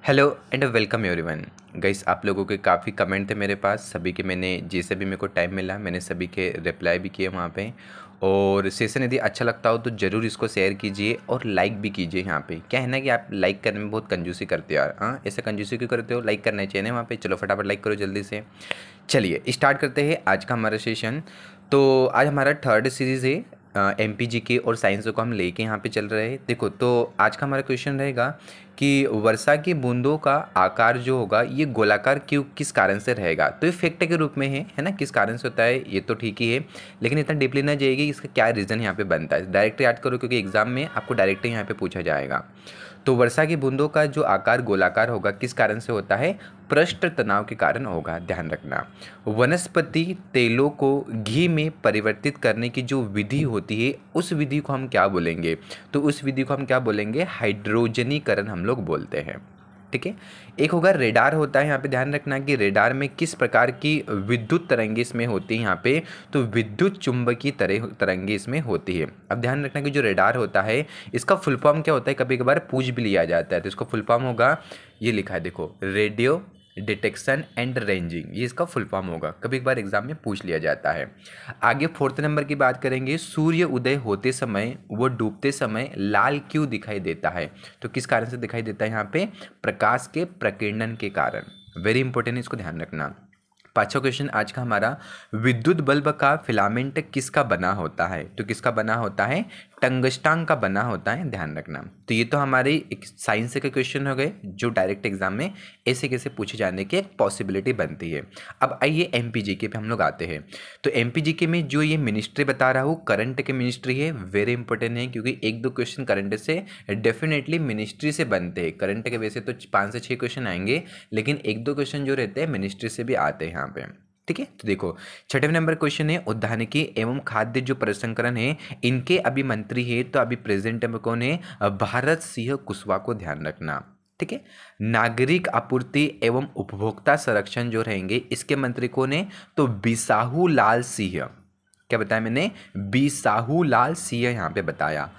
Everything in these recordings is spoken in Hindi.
Hello and welcome everyone. Guys, आप लोगों के काफ़ी कमेंट थे मेरे पास, सभी के मैंने जैसे भी मेरे को टाइम मिला मैंने सभी के रिप्लाई भी किए वहाँ पे। और सेशन यदि अच्छा लगता हो तो ज़रूर इसको शेयर कीजिए और लाइक भी कीजिए। यहाँ पे क्या है ना कि आप लाइक करने में बहुत कंजूसी करते हो यार। हाँ, ऐसे कंजूसी क्यों करते हो? लाइक करना चाहिए ना वहाँ पे। चलो फटाफट लाइक करो जल्दी से। चलिए स्टार्ट करते हैं आज का हमारा सेशन। तो आज हमारा थर्ड सीरीज़ है MPGK और साइंस को हम लेके यहाँ पे चल रहे हैं। देखो, तो आज का हमारा क्वेश्चन रहेगा कि वर्षा की बूंदों का आकार जो होगा ये गोलाकार क्यों किस कारण से रहेगा। तो ये फैक्ट के रूप में है ना, किस कारण से होता है ये तो ठीक ही है, लेकिन इतना डीपली ना जाइएगी इसका क्या रीज़न यहाँ पे बनता है। डायरेक्ट याद करो क्योंकि एग्जाम में आपको डायरेक्ट यहाँ पे पूछा जाएगा। तो वर्षा की बूंदों का जो आकार गोलाकार होगा किस कारण से होता है? पृष्ठ तनाव के कारण होगा, ध्यान रखना। वनस्पति तेलों को घी में परिवर्तित करने की जो विधि होती है उस विधि को हम क्या बोलेंगे? तो उस विधि को हम क्या बोलेंगे? हाइड्रोजनीकरण हम लोग बोलते हैं। ठीक है। एक होगा रेडार होता है, यहाँ पे ध्यान रखना कि रेडार में किस प्रकार की विद्युत तरंगे इसमें होती है। यहाँ पे तो विद्युत चुंबकीय तरंगे इसमें होती है। अब ध्यान रखना कि जो रेडार होता है इसका फुल फॉर्म क्या होता है, कभी कभार पूछ भी लिया जाता है। तो इसका फुल फॉर्म होगा, ये लिखा है देखो, रेडियो डिटेक्शन एंड रेंजिंग, ये इसका फुल फॉर्म होगा। कभी कभार एग्जाम में पूछ लिया जाता है। आगे फोर्थ नंबर की बात करेंगे, सूर्य उदय होते समय वो डूबते समय लाल क्यों दिखाई देता है? तो किस कारण से दिखाई देता है? यहाँ पे प्रकाश के प्रकीर्णन के कारण। वेरी इंपॉर्टेंट, इसको ध्यान रखना। पांचवा क्वेश्चन आज का हमारा, विद्युत बल्ब का फिलामेंट किसका बना होता है? तो किसका बना होता है? टंगस्टन का बना होता है, ध्यान रखना। तो ये तो हमारे एक साइंस के क्वेश्चन हो गए जो डायरेक्ट एग्जाम में ऐसे कैसे पूछे जाने की पॉसिबिलिटी बनती है। अब आइए MPGK पे हम लोग आते हैं। तो MPGK में जो ये मिनिस्ट्री बता रहा हूँ करंट के मिनिस्ट्री है, वेरी इंपॉर्टेंट है क्योंकि एक दो क्वेश्चन करंट से डेफिनेटली मिनिस्ट्री से बनते हैं। करंट के वैसे तो 5 से 6 क्वेश्चन आएंगे, लेकिन एक दो क्वेश्चन जो रहते हैं मिनिस्ट्री से भी आते हैं यहाँ पे। ठीक है। तो देखो, छठे नंबर क्वेश्चन है, उद्यानिकी एवं खाद्य जो प्रसंस्करण है इनके अभी मंत्री है, तो अभी प्रेजेंट में कौन है? भारत सिंह कुशवाहा को ध्यान रखना। ठीक है। नागरिक आपूर्ति एवं उपभोक्ता संरक्षण जो रहेंगे इसके मंत्री कौन है? तो बिसाहू लाल सिंह। क्या बताया मैंने? बिसाहू लाल सिंह यहाँ पे बताया।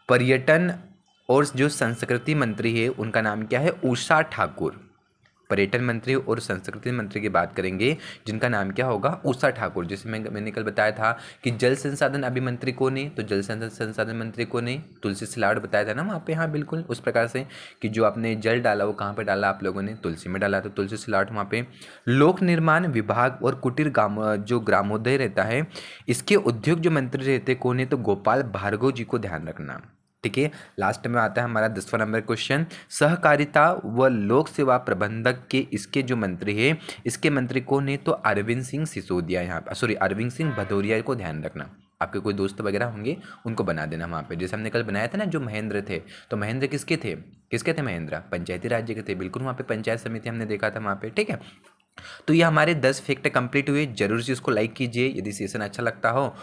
पर्यटन और जो संस्कृति मंत्री है उनका नाम क्या है? उषा ठाकुर। पर्यटन मंत्री और संस्कृति मंत्री की बात करेंगे जिनका नाम क्या होगा? उषा ठाकुर। जैसे मैंने कल बताया था कि जल संसाधन अभिमंत्री कौन है? तो जल संसाधन मंत्री कौन है? तुलसी सिलावट बताया था ना वहाँ पे। हाँ बिल्कुल, उस प्रकार से कि जो आपने जल डाला वो कहाँ पे डाला आप लोगों ने? तुलसी में डाला, तो तुलसी सिलावट वहाँ पे। लोक निर्माण विभाग और कुटीर जो ग्रामोदय रहता है इसके उद्योग जो मंत्री रहते कौन है? तो गोपाल भार्गव जी को ध्यान रखना। ठीक है। लास्ट में आता है हमारा 10वां नंबर क्वेश्चन, सहकारिता व लोक सेवा प्रबंधक के इसके जो मंत्री है इसके मंत्री कौन है? तो अरविंद सिंह सिसोदिया, यहाँ सॉरी अरविंद सिंह भदौरिया को ध्यान रखना। आपके कोई दोस्त वगैरह होंगे उनको बना देना वहाँ पे। जैसे हमने कल बनाया था ना जो महेंद्र थे, तो महेंद्र किसके थे? किसके थे महेंद्र? पंचायती राज्य के थे, बिल्कुल। वहाँ पे पंचायत समिति हमने देखा था वहाँ पे। ठीक है। तो ये हमारे 10 फैक्ट कंप्लीट हुए। जरूर से इसको लाइक कीजिए यदि सेशन अच्छा लगता हो।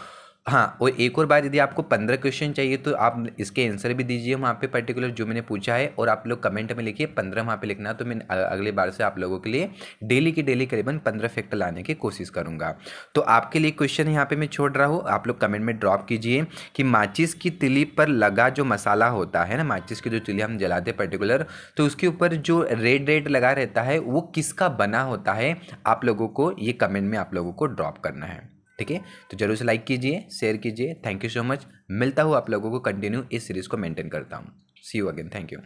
हाँ, और एक और बात, यदि आपको 15 क्वेश्चन चाहिए तो आप इसके आंसर भी दीजिए वहाँ पे पर्टिकुलर जो मैंने पूछा है, और आप लोग कमेंट में लिखिए 15 वहाँ पे लिखना। तो मैं अगले बार से आप लोगों के लिए डेली की डेली करीबन 15 फैक्ट लाने की कोशिश करूँगा। तो आपके लिए क्वेश्चन यहाँ पे मैं छोड़ रहा हूँ, आप लोग कमेंट में ड्रॉप कीजिए कि माचिस की तिली पर लगा जो मसाला होता है ना, माचिस की जो तिली हम जलाते हैं पर्टिकुलर, तो उसके ऊपर जो रेड रेड लगा रहता है वो किसका बना होता है? आप लोगों को ये कमेंट में आप लोगों को ड्रॉप करना है। ठीक है। तो जरूर से लाइक कीजिए, शेयर कीजिए। Thank you so much. मिलता हूँ आप लोगों को, कंटिन्यू इस सीरीज को मेंटेन करता हूँ। सी यू अगेन, थैंक यू।